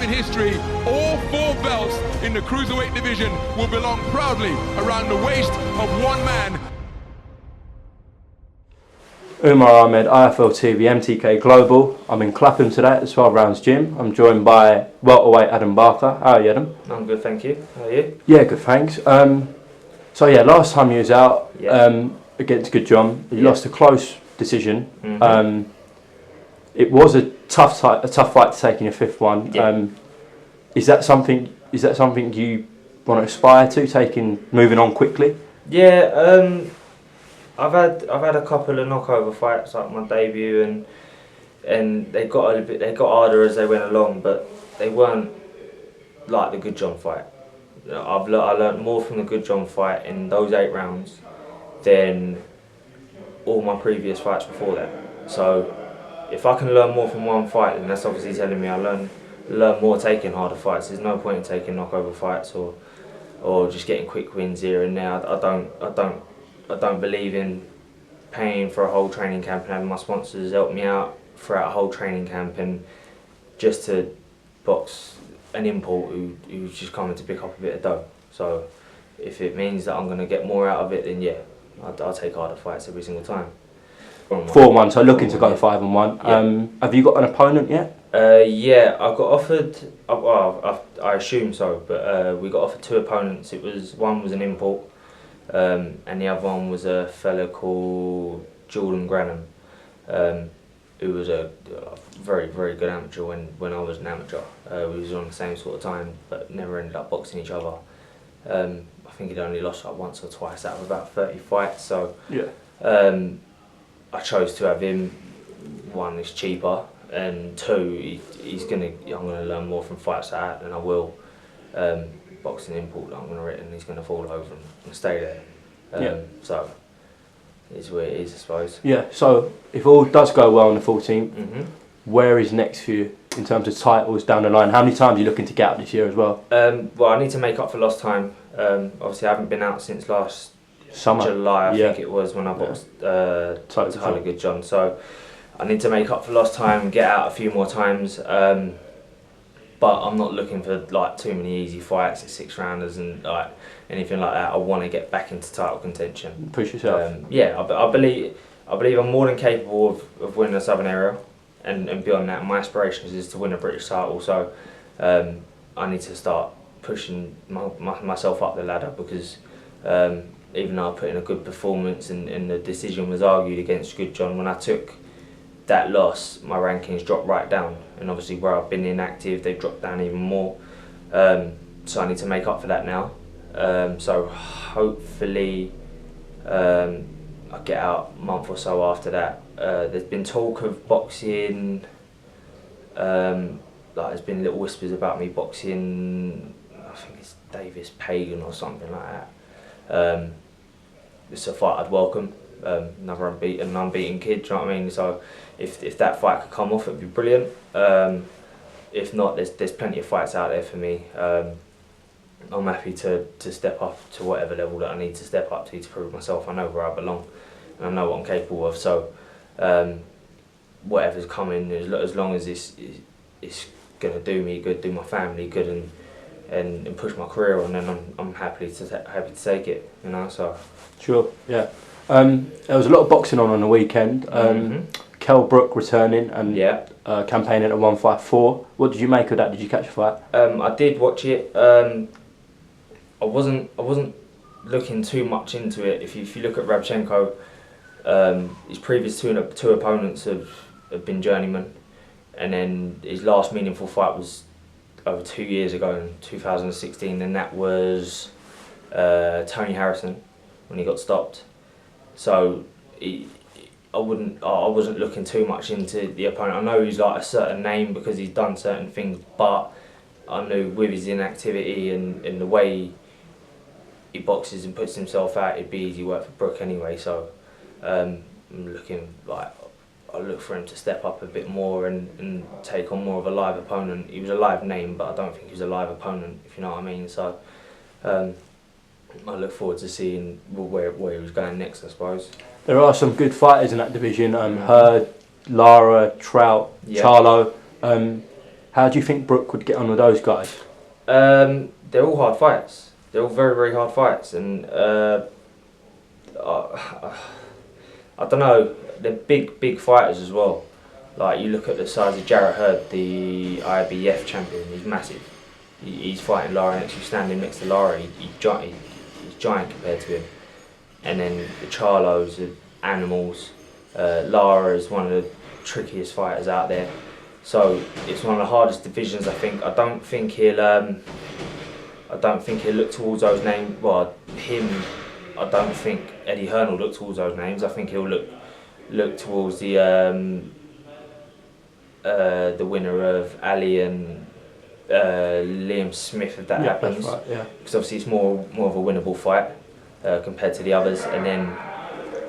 in history, all 4 belts in the cruiserweight division will belong proudly around the waist of one man. Umar Ahmed, IFL TV, MTK Global. I'm in Clapham today at the 12 Rounds Gym. I'm joined by welterweight Adam Barker. How are you, Adam? I'm good, thank you. How are you? Yeah, good, thanks. So yeah, last time you was out against Goodjohn, you lost a close decision. It was a tough fight to take in your 5th one. Yeah. Is that something you want to aspire to, moving on quickly? Yeah, I've had a couple of knockover fights, like my debut, and they got harder as they went along, but they weren't like the Goodjohn fight. I learnt more from the Goodjohn fight in those 8 rounds than all my previous fights before that. So if I can learn more from one fight, then that's obviously telling me I learn more taking harder fights. There's no point in taking knockover fights or just getting quick wins here and there. I don't believe in paying for a whole training camp and having my sponsors help me out throughout a whole training camp and just to box an import who's just coming to pick up a bit of dough. So if it means that I'm going to get more out of it, then yeah, I'll take harder fights every single time. 4-1, so looking to go 5-1. Yeah. Have you got an opponent yet? Yeah, I got offered. I assume so, but we got offered 2 opponents. One was an import, and the other one was a fella called Jordan Granham, who was a very, very good amateur when I was an amateur. We was on the same sort of time, but never ended up boxing each other. I think he'd only lost like once or twice out of about 30 fights. So yeah. I chose to have him. 1, he's cheaper, and 2, I'm gonna learn more from fights like that than I will boxing import that I'm gonna hit, and he's gonna fall over and stay there. So it's where it is, I suppose. Yeah. So if all does go well on the 14th, where is next for you in terms of titles down the line? How many times are you looking to get out this year as well? Well, I need to make up for lost time. Obviously, I haven't been out since last summer, July, I think it was, when I boxed Harlow Goodjohn. So I need to make up for lost time, get out a few more times. But I'm not looking for like too many easy fights at 6 rounders and like anything like that. I want to get back into title contention. Push yourself. Yeah, I believe I'm more than capable of winning the Southern area, and beyond that, my aspirations is to win a British title. So I need to start pushing myself up the ladder, because even though I put in a good performance and the decision was argued against Goodjohn, when I took that loss, my rankings dropped right down, and obviously where I've been inactive, they've dropped down even more. So I need to make up for that now. So hopefully I'll get out a month or so after that. There's been talk of boxing, like there's been little whispers about me boxing, I think it's Davis Pagan or something like that. It's a fight I'd welcome. Another unbeaten kid, do you know what I mean? So if that fight could come off, it'd be brilliant. If not, there's plenty of fights out there for me. I'm happy to step up to whatever level that I need to step up to prove myself. I know where I belong, and I know what I'm capable of. So whatever's coming, as long as it's gonna do me good, do my family good, and push my career on, then I'm happy to take it. You know, so. Sure. Yeah. There was a lot of boxing on the weekend. Kell Brook returning and campaigning at 154. What did you make of that? Did you catch the fight? I did watch it. I wasn't looking too much into it. If you look at Rabchenko, his previous two opponents have been journeymen, and then his last meaningful fight was over 2 years ago in 2016, and that was Tony Harrison when he got stopped. So I wasn't looking too much into the opponent. I know he's like a certain name because he's done certain things, but I knew with his inactivity and the way he boxes and puts himself out, it'd be easy work for Brook anyway. So I'm looking like I look for him to step up a bit more and take on more of a live opponent. He was a live name, but I don't think he was a live opponent, if you know what I mean. So I look forward to seeing where he was going next, I suppose. There are some good fighters in that division. Hurd, Lara, Trout, Harlow. How do you think Brook would get on with those guys? They're all hard fights. They're all very, very hard fights, and I don't know. They're big fighters as well. Like, you look at the size of Jarrett Hurd, the IBF champion. He's massive. He's fighting Lara next. He's standing next to Lara. He's giant compared to him. And then the Charlos are animals. Lara is one of the trickiest fighters out there. So it's one of the hardest divisions, I think. I don't think he'll look towards those names. Well, I don't think Eddie Hearn will look towards those names. I think he'll look towards the winner of Ali and Liam Smith, if that happens. That's right, yeah. Because obviously it's more of a winnable fight compared to the others, and then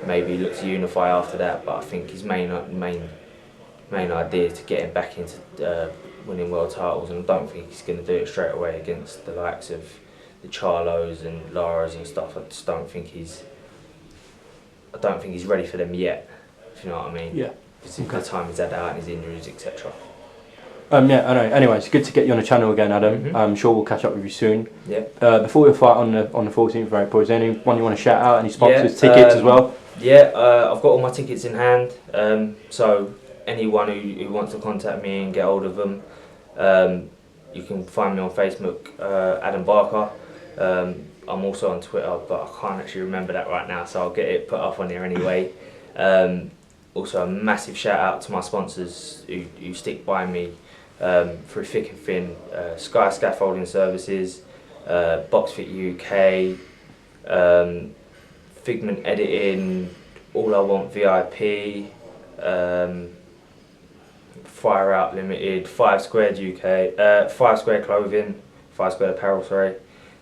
maybe look to unify after that. But I think his main idea is to get him back into winning world titles, and I don't think he's going to do it straight away against the likes of the Charlos and Laras and stuff. I just don't think he's ready for them yet, if you know what I mean. Yeah. Because the time he's had out and his injuries, etc. Yeah, I know. Anyway, it's good to get you on the channel again, Adam. I'm sure we'll catch up with you soon. Yeah. Before we fight on the 14th of April, is there anyone you want to shout out? Any sponsors, tickets as well? Yeah, I've got all my tickets in hand. So anyone who wants to contact me and get hold of them, you can find me on Facebook, Adam Barker. I'm also on Twitter, but I can't actually remember that right now, so I'll get it put up on there anyway. Also, a massive shout out to my sponsors who stick by me through thick and thin. Sky Scaffolding Services, BoxFit UK, Figment Editing, All I Want VIP, Fire Out Limited, 5 Squared UK, 5 Square Clothing, 5 Square Apparel, sorry.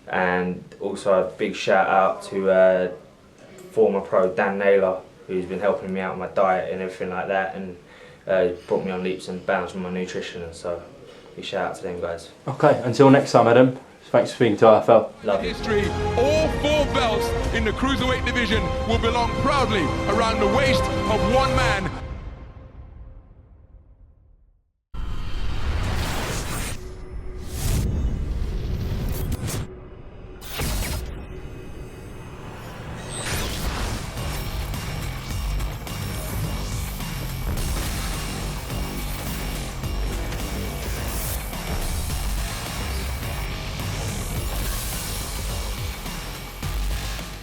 And also a big shout out to former pro Dan Naylor, who's been helping me out with my diet and everything like that, and brought me on leaps and bounds with my nutrition, and so big shout out to them guys. Okay, until next time, Adam. Thanks for speaking to RFL. Love you. History, all 4 belts in the cruiserweight division will belong proudly around the waist of one man.